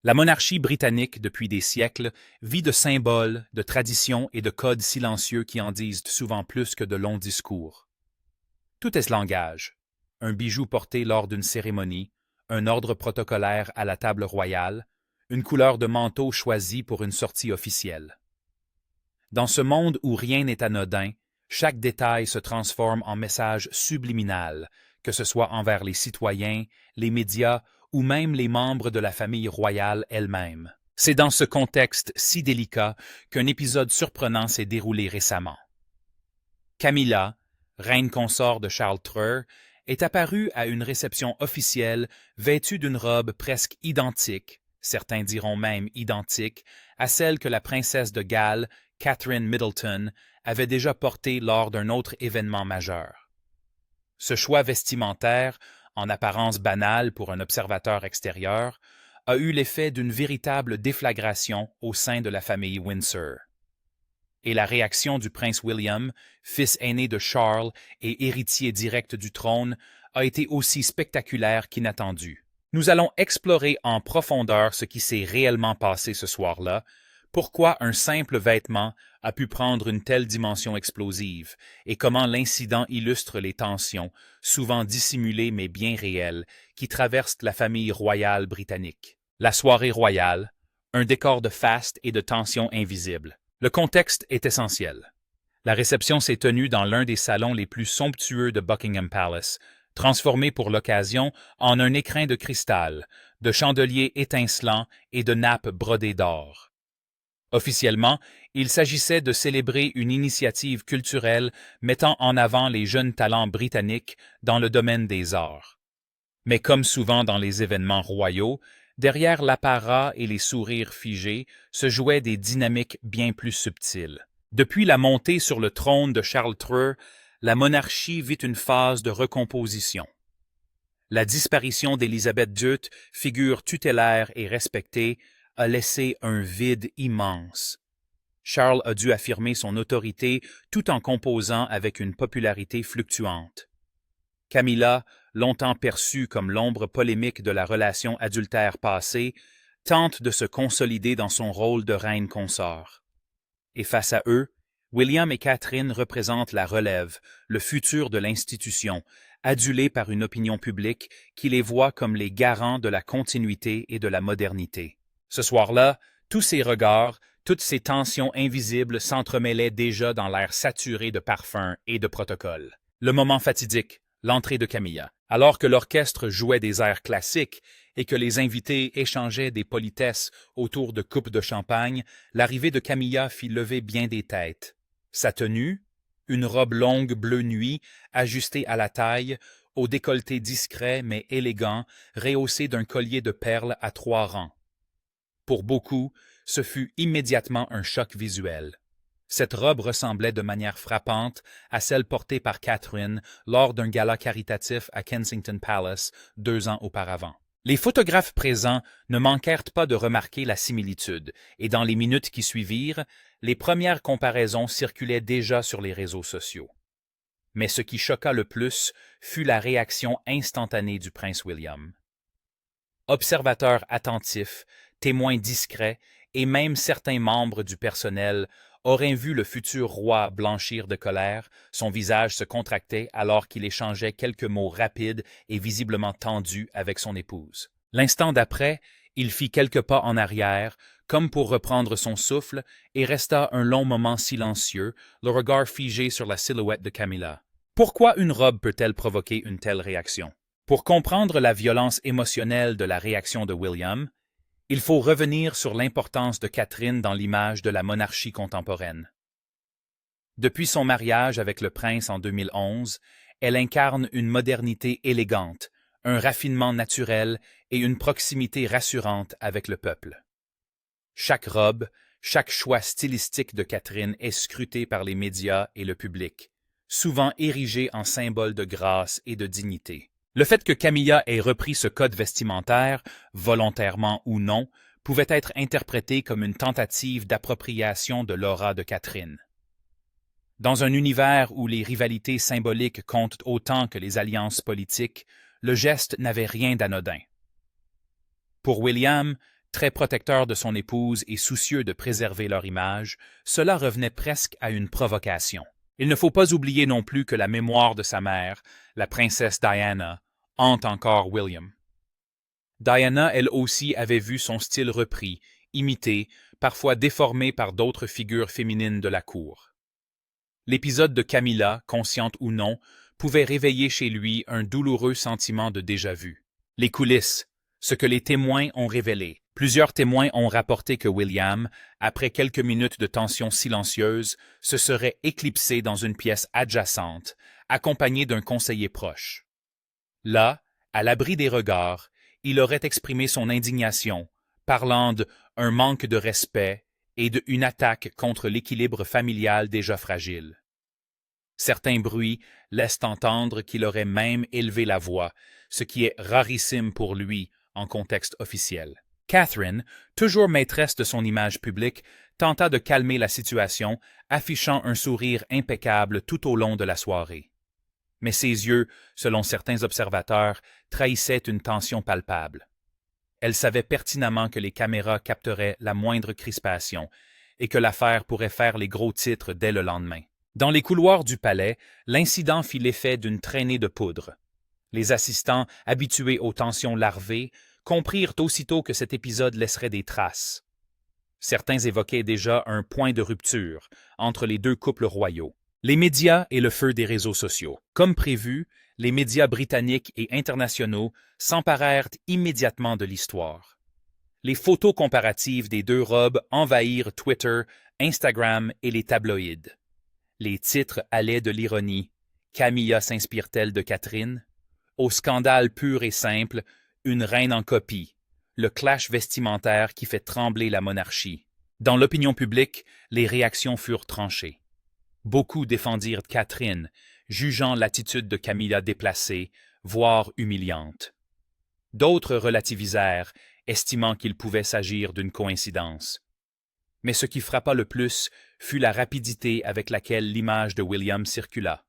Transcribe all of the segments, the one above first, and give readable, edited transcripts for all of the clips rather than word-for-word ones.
La monarchie britannique, depuis des siècles, vit de symboles, de traditions et de codes silencieux qui en disent souvent plus que de longs discours. Tout est ce langage. Un bijou porté lors d'une cérémonie, un ordre protocolaire à la table royale, une couleur de manteau choisie pour une sortie officielle. Dans ce monde où rien n'est anodin, chaque détail se transforme en message subliminal, que ce soit envers les citoyens, les médias ou même les membres de la famille royale elle-même. C'est dans ce contexte si délicat qu'un épisode surprenant s'est déroulé récemment. Camilla, reine consort de Charles III, est apparue à une réception officielle vêtue d'une robe presque identique, certains diront même identique, à celle que la princesse de Galles, Catherine Middleton, avait déjà portée lors d'un autre événement majeur. Ce choix vestimentaire, en apparence banal pour un observateur extérieur, a eu l'effet d'une véritable déflagration au sein de la famille Windsor. Et la réaction du prince William, fils aîné de Charles et héritier direct du trône, a été aussi spectaculaire qu'inattendue. Nous allons explorer en profondeur ce qui s'est réellement passé ce soir-là, pourquoi un simple vêtement a pu prendre une telle dimension explosive et comment l'incident illustre les tensions, souvent dissimulées mais bien réelles, qui traversent la famille royale britannique. La soirée royale, un décor de faste et de tension invisible. Le contexte est essentiel. La réception s'est tenue dans l'un des salons les plus somptueux de Buckingham Palace, transformé pour l'occasion en un écrin de cristal, de chandeliers étincelants et de nappes brodées d'or. Officiellement, il s'agissait de célébrer une initiative culturelle mettant en avant les jeunes talents britanniques dans le domaine des arts. Mais comme souvent dans les événements royaux, derrière l'apparat et les sourires figés se jouaient des dynamiques bien plus subtiles. Depuis la montée sur le trône de Charles III, la monarchie vit une phase de recomposition. La disparition d'Élisabeth II, figure tutélaire et respectée, a laissé un vide immense. Charles a dû affirmer son autorité tout en composant avec une popularité fluctuante. Camilla, longtemps perçue comme l'ombre polémique de la relation adultère passée, tente de se consolider dans son rôle de reine consort. Et face à eux, William et Catherine représentent la relève, le futur de l'institution, adulés par une opinion publique qui les voit comme les garants de la continuité et de la modernité. Ce soir-là, tous ces regards, toutes ces tensions invisibles s'entremêlaient déjà dans l'air saturé de parfums et de protocoles. Le moment fatidique, l'entrée de Camilla. Alors que l'orchestre jouait des airs classiques et que les invités échangeaient des politesses autour de coupes de champagne, l'arrivée de Camilla fit lever bien des têtes. Sa tenue, une robe longue bleu nuit, ajustée à la taille, au décolleté discret mais élégant, rehaussé d'un collier de perles à 3 rangs. Pour beaucoup, ce fut immédiatement un choc visuel. Cette robe ressemblait de manière frappante à celle portée par Catherine lors d'un gala caritatif à Kensington Palace 2 ans auparavant. Les photographes présents ne manquèrent pas de remarquer la similitude, et dans les minutes qui suivirent, les premières comparaisons circulaient déjà sur les réseaux sociaux. Mais ce qui choqua le plus fut la réaction instantanée du prince William. Observateurs attentifs, témoins discrets et même certains membres du personnel auraient vu le futur roi blanchir de colère, son visage se contractait alors qu'il échangeait quelques mots rapides et visiblement tendus avec son épouse. L'instant d'après, il fit quelques pas en arrière, comme pour reprendre son souffle, et resta un long moment silencieux, le regard figé sur la silhouette de Camilla. Pourquoi une robe peut-elle provoquer une telle réaction? Pour comprendre la violence émotionnelle de la réaction de William, il faut revenir sur l'importance de Catherine dans l'image de la monarchie contemporaine. Depuis son mariage avec le prince en 2011, elle incarne une modernité élégante, un raffinement naturel et une proximité rassurante avec le peuple. Chaque robe, chaque choix stylistique de Catherine est scruté par les médias et le public, souvent érigé en symbole de grâce et de dignité. Le fait que Camilla ait repris ce code vestimentaire, volontairement ou non, pouvait être interprété comme une tentative d'appropriation de l'aura de Catherine. Dans un univers où les rivalités symboliques comptent autant que les alliances politiques, le geste n'avait rien d'anodin. Pour William, Très protecteur de son épouse et soucieux de préserver leur image, cela revenait presque à une provocation. Il ne faut pas oublier non plus que la mémoire de sa mère, la princesse Diana, hante encore William. Diana, elle aussi, avait vu son style repris, imité, parfois déformé par d'autres figures féminines de la cour. L'épisode de Camilla, consciente ou non, pouvait réveiller chez lui un douloureux sentiment de déjà-vu. Les coulisses, ce que les témoins ont révélé. Plusieurs témoins ont rapporté que William, après quelques minutes de tension silencieuse, se serait éclipsé dans une pièce adjacente, accompagné d'un conseiller proche. Là, à l'abri des regards, il aurait exprimé son indignation, parlant d'un manque de respect et d'une attaque contre l'équilibre familial déjà fragile. Certains bruits laissent entendre qu'il aurait même élevé la voix, ce qui est rarissime pour lui en contexte officiel. Catherine, toujours maîtresse de son image publique, tenta de calmer la situation, affichant un sourire impeccable tout au long de la soirée. Mais ses yeux, selon certains observateurs, trahissaient une tension palpable. Elle savait pertinemment que les caméras capteraient la moindre crispation et que l'affaire pourrait faire les gros titres dès le lendemain. Dans les couloirs du palais, l'incident fit l'effet d'une traînée de poudre. Les assistants, habitués aux tensions larvées, comprirent aussitôt que cet épisode laisserait des traces. Certains évoquaient déjà un point de rupture entre les deux couples royaux. Les médias et le feu des réseaux sociaux. Comme prévu, les médias britanniques et internationaux s'emparèrent immédiatement de l'histoire. Les photos comparatives des deux robes envahirent Twitter, Instagram et les tabloïds. Les titres allaient de l'ironie « Camilla s'inspire-t-elle de Catherine ?» au scandale pur et simple « Une reine en copie », le clash vestimentaire qui fait trembler la monarchie. Dans l'opinion publique, les réactions furent tranchées. Beaucoup défendirent Catherine, jugeant l'attitude de Camilla déplacée, voire humiliante. D'autres relativisèrent, estimant qu'il pouvait s'agir d'une coïncidence. Mais ce qui frappa le plus fut la rapidité avec laquelle l'image de William circula.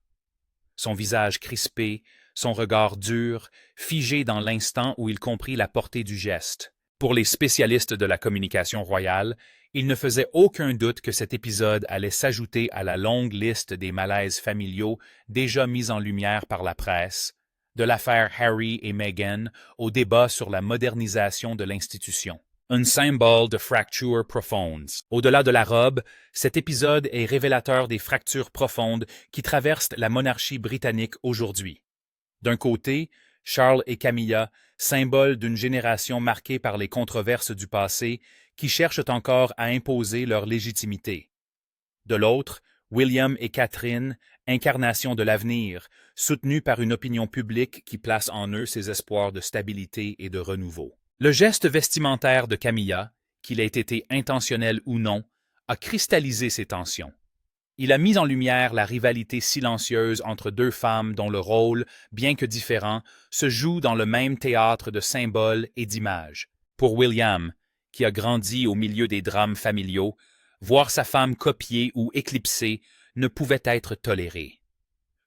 Son visage crispé, son regard dur, figé dans l'instant où il comprit la portée du geste. Pour les spécialistes de la communication royale, il ne faisait aucun doute que cet épisode allait s'ajouter à la longue liste des malaises familiaux déjà mis en lumière par la presse, de l'affaire Harry et Meghan au débat sur la modernisation de l'institution. Un symbole de fractures profondes. Au-delà de la robe, cet épisode est révélateur des fractures profondes qui traversent la monarchie britannique aujourd'hui. D'un côté, Charles et Camilla, symboles d'une génération marquée par les controverses du passé, qui cherchent encore à imposer leur légitimité. De l'autre, William et Catherine, incarnation de l'avenir, soutenus par une opinion publique qui place en eux ses espoirs de stabilité et de renouveau. Le geste vestimentaire de Camilla, qu'il ait été intentionnel ou non, a cristallisé ces tensions. Il a mis en lumière la rivalité silencieuse entre deux femmes dont le rôle, bien que différent, se joue dans le même théâtre de symboles et d'images. Pour William, qui a grandi au milieu des drames familiaux, voir sa femme copiée ou éclipsée ne pouvait être toléré.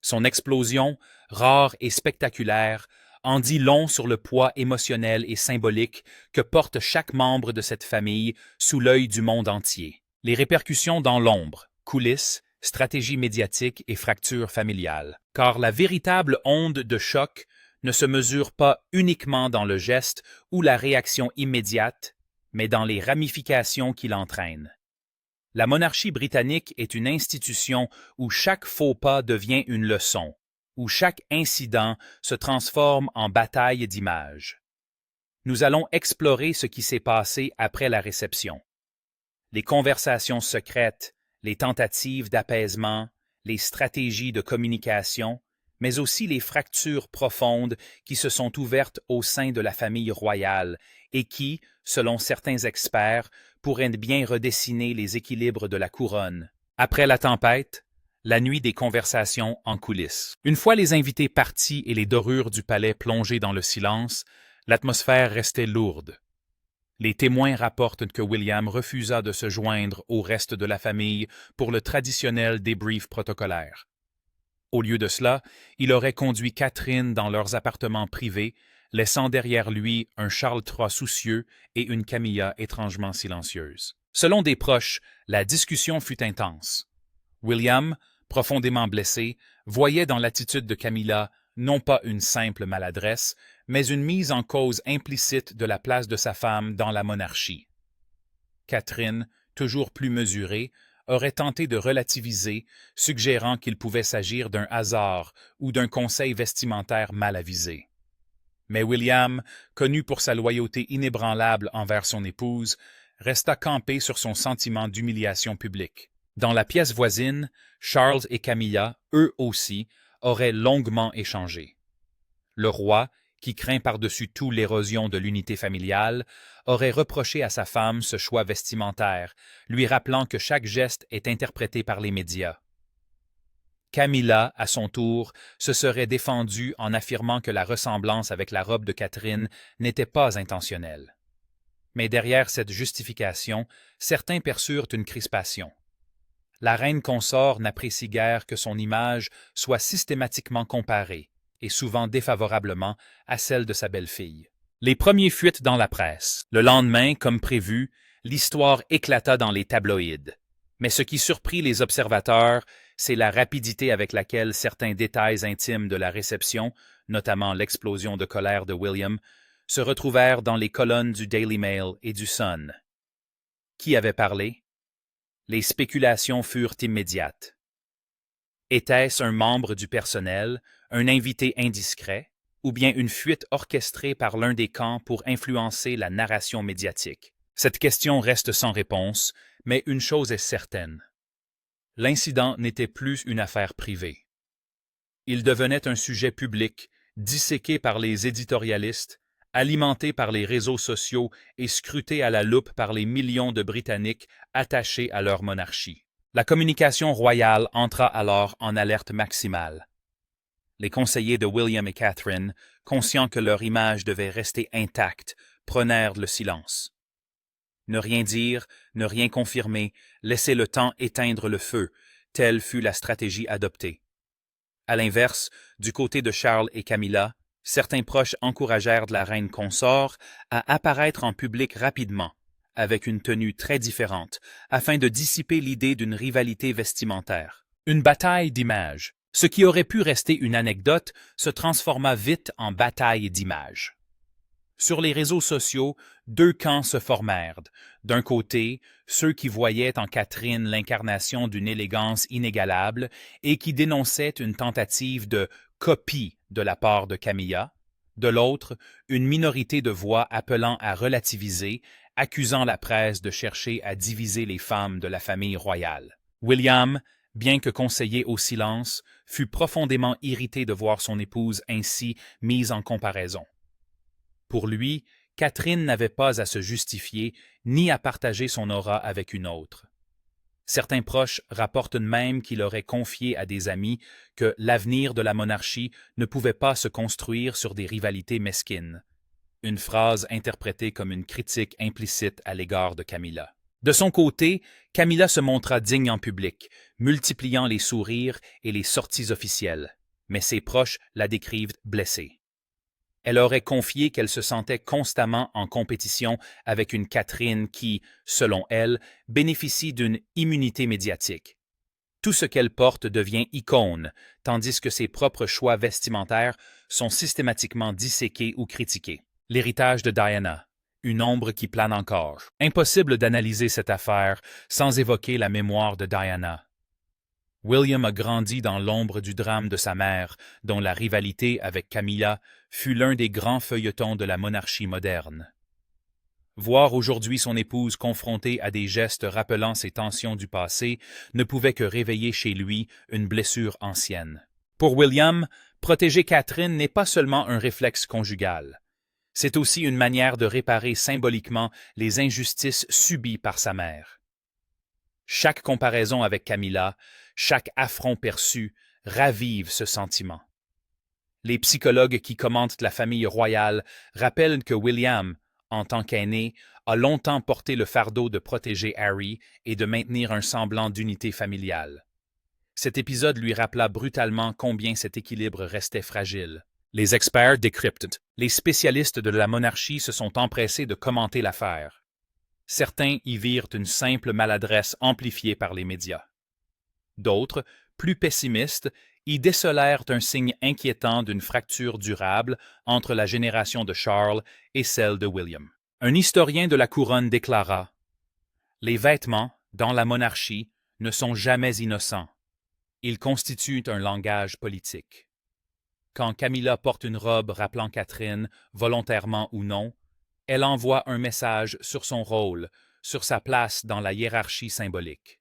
Son explosion, rare et spectaculaire, en dit long sur le poids émotionnel et symbolique que porte chaque membre de cette famille sous l'œil du monde entier. Les répercussions dans l'ombre, coulisses, stratégie médiatique et fractures familiales. Car la véritable onde de choc ne se mesure pas uniquement dans le geste ou la réaction immédiate, mais dans les ramifications qu'il entraîne. La monarchie britannique est une institution où chaque faux pas devient une leçon, où chaque incident se transforme en bataille d'images. Nous allons explorer ce qui s'est passé après la réception. Les conversations secrètes, les tentatives d'apaisement, les stratégies de communication, mais aussi les fractures profondes qui se sont ouvertes au sein de la famille royale et qui, selon certains experts, pourraient bien redessiner les équilibres de la couronne. Après la tempête, la nuit des conversations en coulisses. Une fois les invités partis et les dorures du palais plongées dans le silence, l'atmosphère restait lourde. Les témoins rapportent que William refusa de se joindre au reste de la famille pour le traditionnel débrief protocolaire. Au lieu de cela, il aurait conduit Catherine dans leurs appartements privés, laissant derrière lui un Charles III soucieux et une Camilla étrangement silencieuse. Selon des proches, la discussion fut intense. William, profondément blessé, voyait dans l'attitude de Camilla non pas une simple maladresse, mais une mise en cause implicite de la place de sa femme dans la monarchie. Catherine, toujours plus mesurée, aurait tenté de relativiser, suggérant qu'il pouvait s'agir d'un hasard ou d'un conseil vestimentaire mal avisé. Mais William, connu pour sa loyauté inébranlable envers son épouse, resta campé sur son sentiment d'humiliation publique. Dans la pièce voisine, Charles et Camilla, eux aussi, auraient longuement échangé. Le roi, qui craint par-dessus tout l'érosion de l'unité familiale, aurait reproché à sa femme ce choix vestimentaire, lui rappelant que chaque geste est interprété par les médias. Camilla, à son tour, se serait défendue en affirmant que la ressemblance avec la robe de Catherine n'était pas intentionnelle. Mais derrière cette justification, certains perçurent une crispation. La reine consort n'apprécie guère que son image soit systématiquement comparée, et souvent défavorablement, à celle de sa belle-fille. Les premiers fuitent dans la presse. Le lendemain, comme prévu, l'histoire éclata dans les tabloïds. Mais ce qui surprit les observateurs, c'est la rapidité avec laquelle certains détails intimes de la réception, notamment l'explosion de colère de William, se retrouvèrent dans les colonnes du Daily Mail et du Sun. Qui avait parlé? Les spéculations furent immédiates. Était-ce un membre du personnel, un invité indiscret, ou bien une fuite orchestrée par l'un des camps pour influencer la narration médiatique? Cette question reste sans réponse, mais une chose est certaine. L'incident n'était plus une affaire privée. Il devenait un sujet public, disséqué par les éditorialistes, alimenté par les réseaux sociaux et scruté à la loupe par les millions de Britanniques attachés à leur monarchie. La communication royale entra alors en alerte maximale. Les conseillers de William et Catherine, conscients que leur image devait rester intacte, prenèrent le silence. Ne rien dire, ne rien confirmer, laisser le temps éteindre le feu, telle fut la stratégie adoptée. À l'inverse, du côté de Charles et Camilla, certains proches encouragèrent la reine consort à apparaître en public rapidement, avec une tenue très différente, afin de dissiper l'idée d'une rivalité vestimentaire. Une bataille d'images. Ce qui aurait pu rester une anecdote se transforma vite en bataille d'images. Sur les réseaux sociaux, deux camps se formèrent. D'un côté, ceux qui voyaient en Catherine l'incarnation d'une élégance inégalable et qui dénonçaient une tentative de copie de la part de Camilla. De l'autre, une minorité de voix appelant à relativiser, accusant la presse de chercher à diviser les femmes de la famille royale. William, bien que conseillé au silence, fut profondément irrité de voir son épouse ainsi mise en comparaison. Pour lui, Catherine n'avait pas à se justifier ni à partager son aura avec une autre. Certains proches rapportent même qu'il aurait confié à des amis que l'avenir de la monarchie ne pouvait pas se construire sur des rivalités mesquines. Une phrase interprétée comme une critique implicite à l'égard de Camilla. De son côté, Camilla se montra digne en public, multipliant les sourires et les sorties officielles, mais ses proches la décrivent blessée. Elle aurait confié qu'elle se sentait constamment en compétition avec une Catherine qui, selon elle, bénéficie d'une immunité médiatique. Tout ce qu'elle porte devient icône, tandis que ses propres choix vestimentaires sont systématiquement disséqués ou critiqués. L'héritage de Diana, une ombre qui plane encore. Impossible d'analyser cette affaire sans évoquer la mémoire de Diana. William a grandi dans l'ombre du drame de sa mère, dont la rivalité avec Camilla fut l'un des grands feuilletons de la monarchie moderne. Voir aujourd'hui son épouse confrontée à des gestes rappelant ses tensions du passé ne pouvait que réveiller chez lui une blessure ancienne. Pour William, protéger Catherine n'est pas seulement un réflexe conjugal. C'est aussi une manière de réparer symboliquement les injustices subies par sa mère. Chaque comparaison avec Camilla, chaque affront perçu, ravive ce sentiment. Les psychologues qui commentent la famille royale rappellent que William, en tant qu'aîné, a longtemps porté le fardeau de protéger Harry et de maintenir un semblant d'unité familiale. Cet épisode lui rappela brutalement combien cet équilibre restait fragile. Les experts décryptent. Les spécialistes de la monarchie se sont empressés de commenter l'affaire. Certains y virent une simple maladresse amplifiée par les médias. D'autres, plus pessimistes, y décelèrent un signe inquiétant d'une fracture durable entre la génération de Charles et celle de William. Un historien de la couronne déclara « Les vêtements, dans la monarchie, ne sont jamais innocents. Ils constituent un langage politique. Quand Camilla porte une robe rappelant Catherine, volontairement ou non, elle envoie un message sur son rôle, sur sa place dans la hiérarchie symbolique.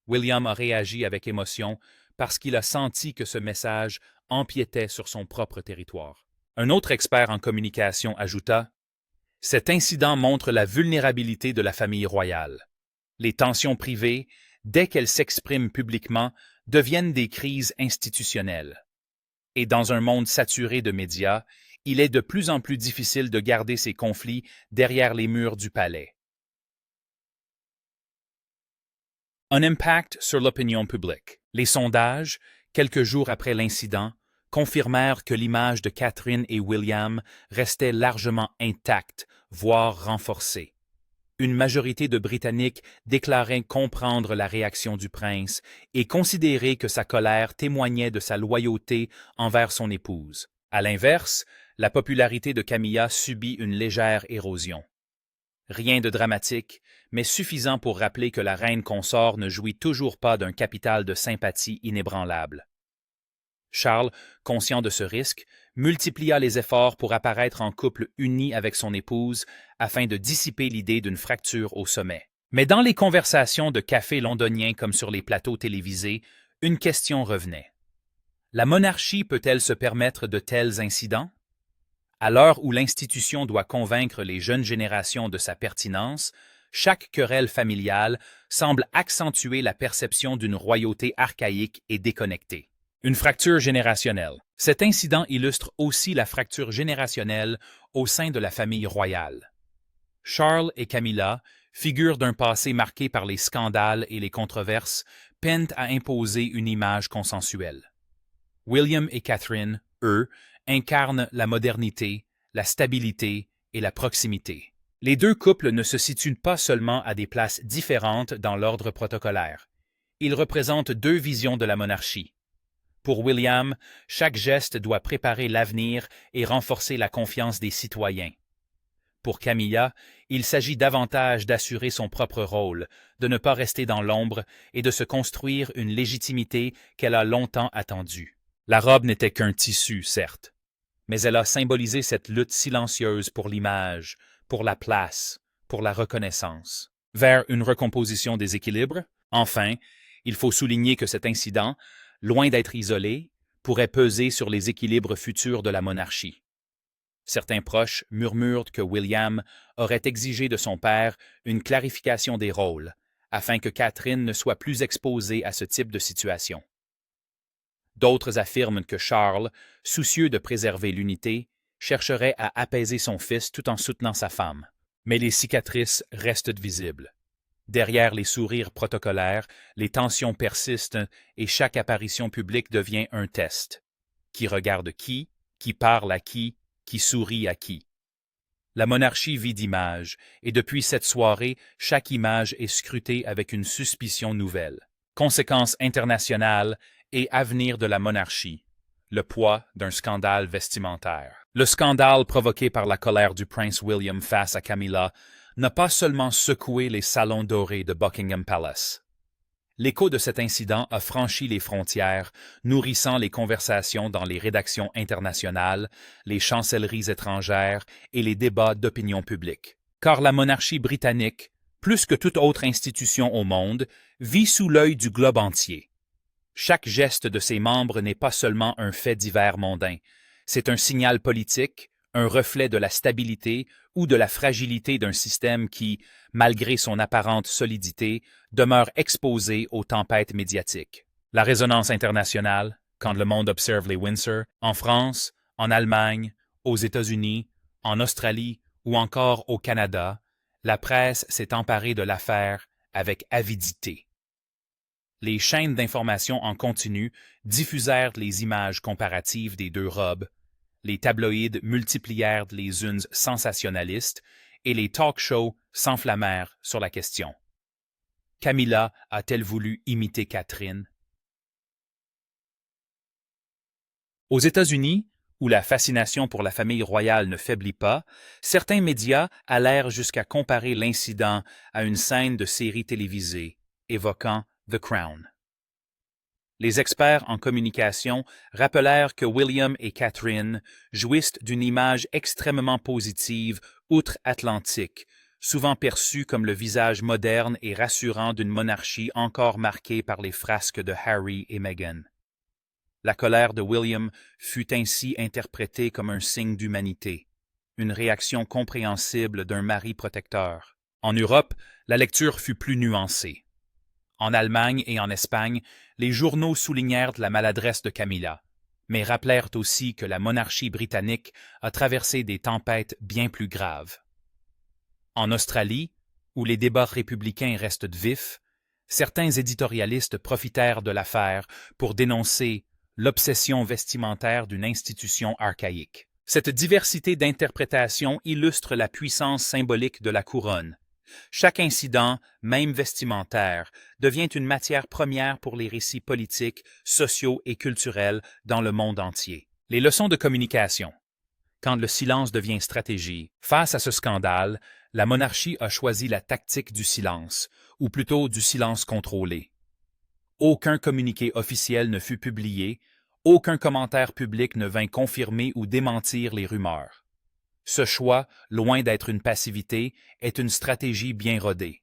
William a réagi avec émotion parce qu'il a senti que ce message empiétait sur son propre territoire. Un autre expert en communication ajouta « Cet incident montre la vulnérabilité de la famille royale. Les tensions privées, dès qu'elles s'expriment publiquement, deviennent des crises institutionnelles. Et dans un monde saturé de médias, il est de plus en plus difficile de garder ces conflits derrière les murs du palais. » Un impact sur l'opinion publique. Les sondages, quelques jours après l'incident, confirmèrent que l'image de Catherine et William restait largement intacte, voire renforcée. Une majorité de Britanniques déclarait comprendre la réaction du prince et considérer que sa colère témoignait de sa loyauté envers son épouse. À l'inverse, la popularité de Camilla subit une légère érosion. Rien de dramatique, mais suffisant pour rappeler que la reine consort ne jouit toujours pas d'un capital de sympathie inébranlable. Charles, conscient de ce risque, multiplia les efforts pour apparaître en couple uni avec son épouse afin de dissiper l'idée d'une fracture au sommet. Mais dans les conversations de café londoniens comme sur les plateaux télévisés, une question revenait. La monarchie peut-elle se permettre de tels incidents? À l'heure où l'institution doit convaincre les jeunes générations de sa pertinence, chaque querelle familiale semble accentuer la perception d'une royauté archaïque et déconnectée. Une fracture générationnelle. Cet incident illustre aussi la fracture générationnelle au sein de la famille royale. Charles et Camilla, figures d'un passé marqué par les scandales et les controverses, peinent à imposer une image consensuelle. William et Catherine, eux, incarnent la modernité, la stabilité et la proximité. Les deux couples ne se situent pas seulement à des places différentes dans l'ordre protocolaire. Ils représentent deux visions de la monarchie. Pour William, chaque geste doit préparer l'avenir et renforcer la confiance des citoyens. Pour Camilla, il s'agit davantage d'assurer son propre rôle, de ne pas rester dans l'ombre et de se construire une légitimité qu'elle a longtemps attendue. La robe n'était qu'un tissu, certes, mais elle a symbolisé cette lutte silencieuse pour l'image, pour la place, pour la reconnaissance. Vers une recomposition des équilibres, enfin, il faut souligner que cet incident, loin d'être isolé, pourrait peser sur les équilibres futurs de la monarchie. Certains proches murmurent que William aurait exigé de son père une clarification des rôles, afin que Catherine ne soit plus exposée à ce type de situation. D'autres affirment que Charles, soucieux de préserver l'unité, chercherait à apaiser son fils tout en soutenant sa femme. Mais les cicatrices restent visibles. Derrière les sourires protocolaires, les tensions persistent et chaque apparition publique devient un test. Qui regarde qui parle à qui sourit à qui. La monarchie vit d'images, et depuis cette soirée, chaque image est scrutée avec une suspicion nouvelle. Conséquences internationales et avenir de la monarchie. Le poids d'un scandale vestimentaire. Le scandale provoqué par la colère du prince William face à Camilla n'a pas seulement secoué les salons dorés de Buckingham Palace. L'écho de cet incident a franchi les frontières, nourrissant les conversations dans les rédactions internationales, les chancelleries étrangères et les débats d'opinion publique. Car la monarchie britannique, plus que toute autre institution au monde, vit sous l'œil du globe entier. Chaque geste de ses membres n'est pas seulement un fait divers mondain, c'est un signal politique, un reflet de la stabilité ou de la fragilité d'un système qui, malgré son apparente solidité, demeure exposé aux tempêtes médiatiques. La résonance internationale, quand le monde observe les Windsor, en France, en Allemagne, aux États-Unis, en Australie ou encore au Canada, la presse s'est emparée de l'affaire avec avidité. Les chaînes d'information en continu diffusèrent les images comparatives des deux robes, Les tabloïds multiplièrent les unes sensationnalistes et les talk-shows s'enflammèrent sur la question. Camilla a-t-elle voulu imiter Catherine? Aux États-Unis, où la fascination pour la famille royale ne faiblit pas, certains médias allèrent jusqu'à comparer l'incident à une scène de série télévisée, évoquant The Crown. Les experts en communication rappelèrent que William et Catherine jouissent d'une image extrêmement positive outre-Atlantique, souvent perçue comme le visage moderne et rassurant d'une monarchie encore marquée par les frasques de Harry et Meghan. La colère de William fut ainsi interprétée comme un signe d'humanité, une réaction compréhensible d'un mari protecteur. En Europe, la lecture fut plus nuancée. En Allemagne et en Espagne, les journaux soulignèrent la maladresse de Camilla, mais rappelèrent aussi que la monarchie britannique a traversé des tempêtes bien plus graves. En Australie, où les débats républicains restent vifs, certains éditorialistes profitèrent de l'affaire pour dénoncer l'obsession vestimentaire d'une institution archaïque. Cette diversité d'interprétations illustre la puissance symbolique de la couronne. Chaque incident, même vestimentaire, devient une matière première pour les récits politiques, sociaux et culturels dans le monde entier. Les leçons de communication. Quand le silence devient stratégie, face à ce scandale, la monarchie a choisi la tactique du silence, ou plutôt du silence contrôlé. Aucun communiqué officiel ne fut publié, aucun commentaire public ne vint confirmer ou démentir les rumeurs. Ce choix, loin d'être une passivité, est une stratégie bien rodée.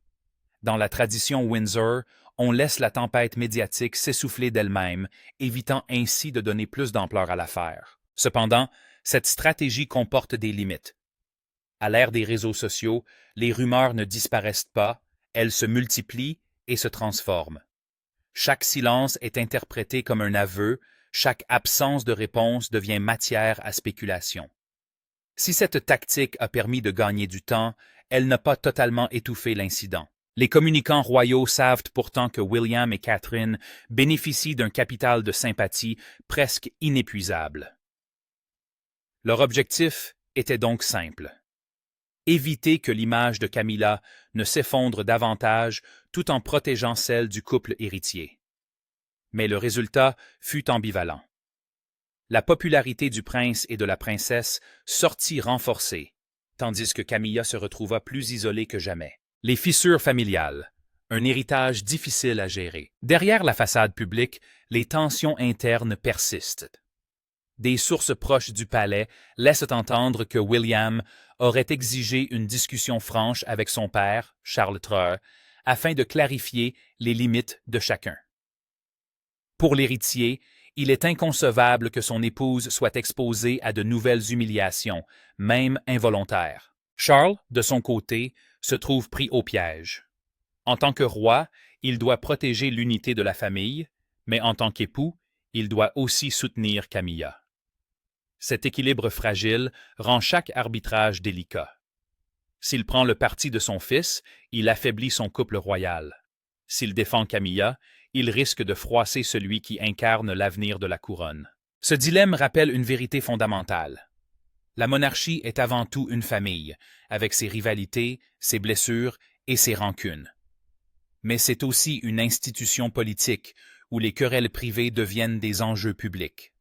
Dans la tradition Windsor, on laisse la tempête médiatique s'essouffler d'elle-même, évitant ainsi de donner plus d'ampleur à l'affaire. Cependant, cette stratégie comporte des limites. À l'ère des réseaux sociaux, les rumeurs ne disparaissent pas, elles se multiplient et se transforment. Chaque silence est interprété comme un aveu, chaque absence de réponse devient matière à spéculation. Si cette tactique a permis de gagner du temps, elle n'a pas totalement étouffé l'incident. Les communicants royaux savent pourtant que William et Catherine bénéficient d'un capital de sympathie presque inépuisable. Leur objectif était donc simple. Éviter que l'image de Camilla ne s'effondre davantage tout en protégeant celle du couple héritier. Mais le résultat fut ambivalent. La popularité du prince et de la princesse sortit renforcée, tandis que Camilla se retrouva plus isolée que jamais. Les fissures familiales, un héritage difficile à gérer. Derrière la façade publique, les tensions internes persistent. Des sources proches du palais laissent entendre que William aurait exigé une discussion franche avec son père, Charles III, afin de clarifier les limites de chacun. Pour l'héritier, il est inconcevable que son épouse soit exposée à de nouvelles humiliations, même involontaires. Charles, de son côté, se trouve pris au piège. En tant que roi, il doit protéger l'unité de la famille, mais en tant qu'époux, il doit aussi soutenir Camilla. Cet équilibre fragile rend chaque arbitrage délicat. S'il prend le parti de son fils, il affaiblit son couple royal. S'il défend Camilla, il risque de froisser celui qui incarne l'avenir de la couronne. Ce dilemme rappelle une vérité fondamentale. La monarchie est avant tout une famille, avec ses rivalités, ses blessures et ses rancunes. Mais c'est aussi une institution politique où les querelles privées deviennent des enjeux publics.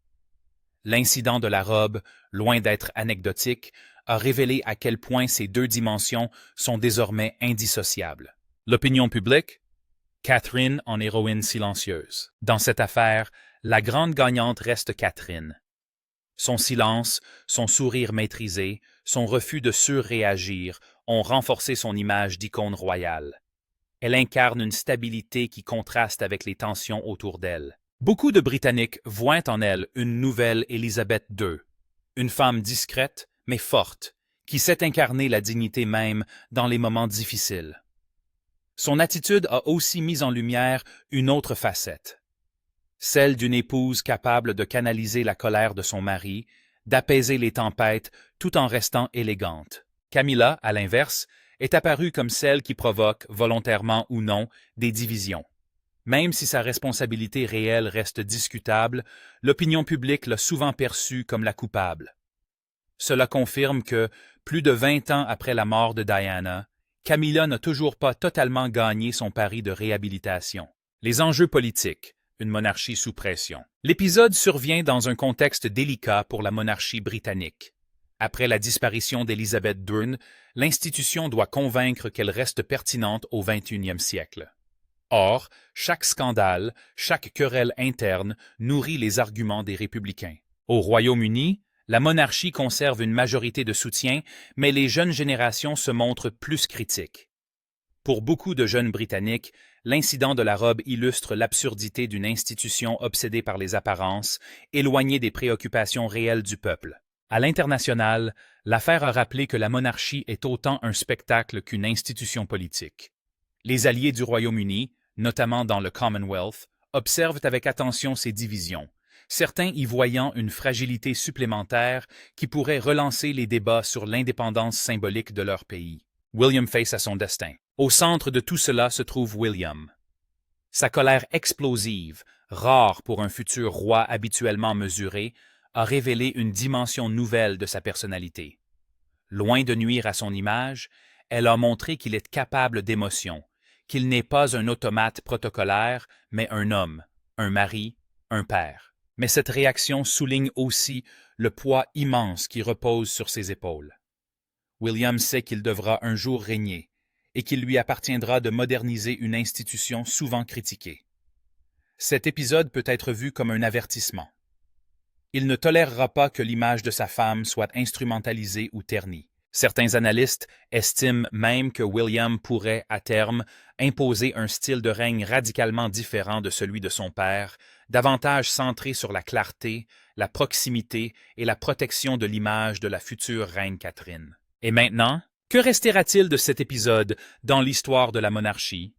L'incident de la robe, loin d'être anecdotique, a révélé à quel point ces deux dimensions sont désormais indissociables. L'opinion publique? Catherine en héroïne silencieuse. Dans cette affaire, la grande gagnante reste Catherine. Son silence, son sourire maîtrisé, son refus de surréagir ont renforcé son image d'icône royale. Elle incarne une stabilité qui contraste avec les tensions autour d'elle. Beaucoup de Britanniques voient en elle une nouvelle Élisabeth II, une femme discrète mais forte, qui sait incarner la dignité même dans les moments difficiles. Son attitude a aussi mis en lumière une autre facette, celle d'une épouse capable de canaliser la colère de son mari, d'apaiser les tempêtes tout en restant élégante. Camilla, à l'inverse, est apparue comme celle qui provoque, volontairement ou non, des divisions. Même si sa responsabilité réelle reste discutable, l'opinion publique l'a souvent perçue comme la coupable. Cela confirme que, plus de 20 ans après la mort de Diana, Camilla n'a toujours pas totalement gagné son pari de réhabilitation. Les enjeux politiques, une monarchie sous pression. L'épisode survient dans un contexte délicat pour la monarchie britannique. Après la disparition d'Elizabeth II, l'institution doit convaincre qu'elle reste pertinente au XXIe siècle. Or, chaque scandale, chaque querelle interne nourrit les arguments des républicains. Au Royaume-Uni, la monarchie conserve une majorité de soutien, mais les jeunes générations se montrent plus critiques. Pour beaucoup de jeunes Britanniques, l'incident de la robe illustre l'absurdité d'une institution obsédée par les apparences, éloignée des préoccupations réelles du peuple. À l'international, l'affaire a rappelé que la monarchie est autant un spectacle qu'une institution politique. Les alliés du Royaume-Uni, notamment dans le Commonwealth, observent avec attention ces divisions, certains y voyant une fragilité supplémentaire qui pourrait relancer les débats sur l'indépendance symbolique de leur pays. William face à son destin. Au centre de tout cela se trouve William. Sa colère explosive, rare pour un futur roi habituellement mesuré, a révélé une dimension nouvelle de sa personnalité. Loin de nuire à son image, elle a montré qu'il est capable d'émotion, qu'il n'est pas un automate protocolaire, mais un homme, un mari, un père. Mais cette réaction souligne aussi le poids immense qui repose sur ses épaules. William sait qu'il devra un jour régner et qu'il lui appartiendra de moderniser une institution souvent critiquée. Cet épisode peut être vu comme un avertissement. Il ne tolérera pas que l'image de sa femme soit instrumentalisée ou ternie. Certains analystes estiment même que William pourrait, à terme, imposer un style de règne radicalement différent de celui de son père, davantage centré sur la clarté, la proximité et la protection de l'image de la future reine Catherine. Et maintenant, que restera-t-il de cet épisode dans l'histoire de la monarchie?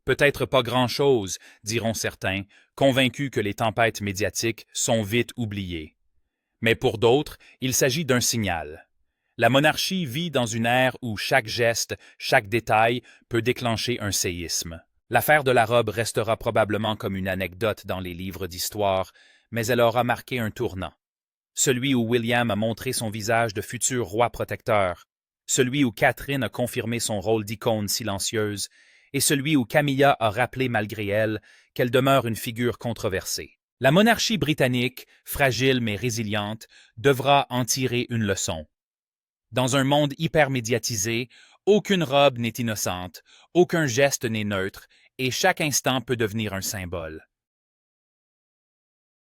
Peut-être pas grand-chose, diront certains, convaincus que les tempêtes médiatiques sont vite oubliées. Mais pour d'autres, il s'agit d'un signal. La monarchie vit dans une ère où chaque geste, chaque détail peut déclencher un séisme. L'affaire de la robe restera probablement comme une anecdote dans les livres d'histoire, mais elle aura marqué un tournant. Celui où William a montré son visage de futur roi protecteur, celui où Catherine a confirmé son rôle d'icône silencieuse, et celui où Camilla a rappelé malgré elle qu'elle demeure une figure controversée. La monarchie britannique, fragile mais résiliente, devra en tirer une leçon. Dans un monde hyper médiatisé, aucune robe n'est innocente, aucun geste n'est neutre, et chaque instant peut devenir un symbole.